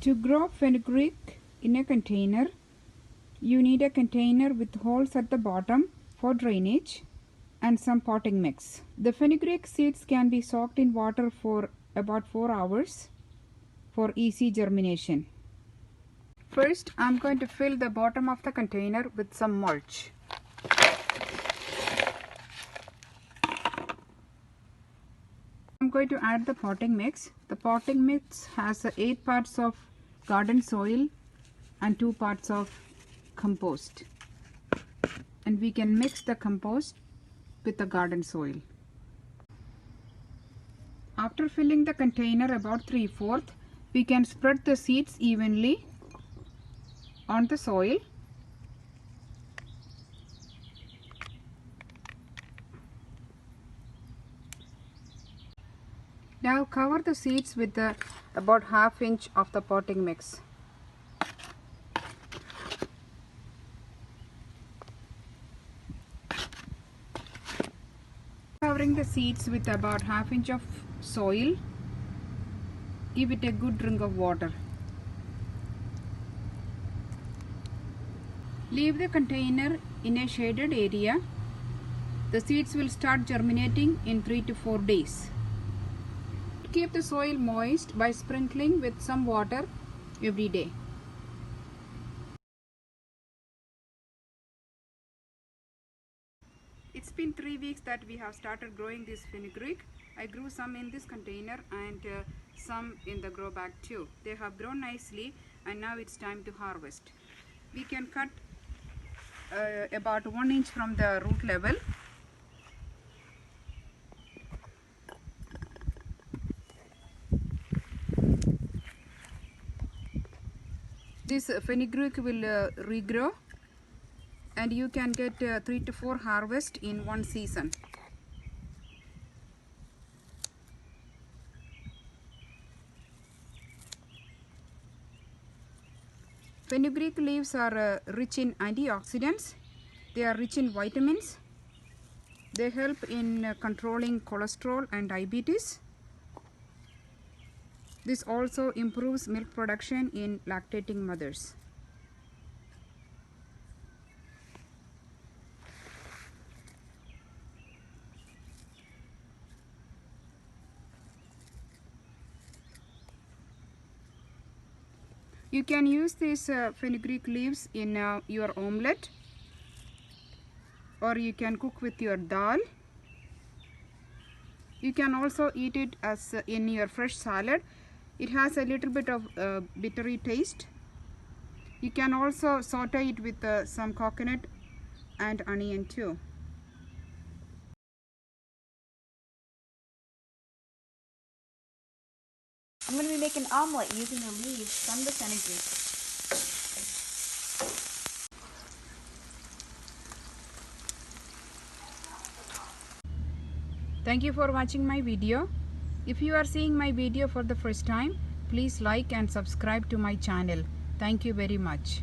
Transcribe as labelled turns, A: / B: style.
A: To grow fenugreek in a container, you need a container with holes at the bottom for drainage and some potting mix. The fenugreek seeds can be soaked in water for about 4 hours for easy germination. First, I'm going to fill the bottom of the container with some mulch. I'm going to add the potting mix. The potting mix has 8 parts of garden soil and 2 parts of compost. And we can mix the compost with the garden soil. After filling the container about 3/4, we can spread the seeds evenly on the soil. Now cover the seeds with about 1/2 inch of the potting mix. Covering the seeds with about 1/2 inch of soil, give it a good drink of water. Leave the container in a shaded area. The seeds will start germinating in 3 to 4 days. Keep the soil moist by sprinkling with some water every day. It's been 3 weeks that we have started growing this fenugreek. I grew some in this container and some in the grow bag too. They have grown nicely and now it's time to harvest. We can cut about 1 inch from the root level. This fenugreek will regrow and you can get 3 to 4 harvests in one season. Fenugreek leaves are rich in antioxidants. They are rich in vitamins. They help in controlling cholesterol and diabetes. This also improves milk production in lactating mothers. You can use these fenugreek leaves in your omelette, or you can cook with your dal. You can also eat it as in your fresh salad. It has a little bit of bittery taste. You can also saute it with some coconut and onion too.
B: I'm going to be making an omelet using the leaves from the fenugreek.
A: Thank you for watching my video. If you are seeing my video for the first time, please like and subscribe to my channel. Thank you very much.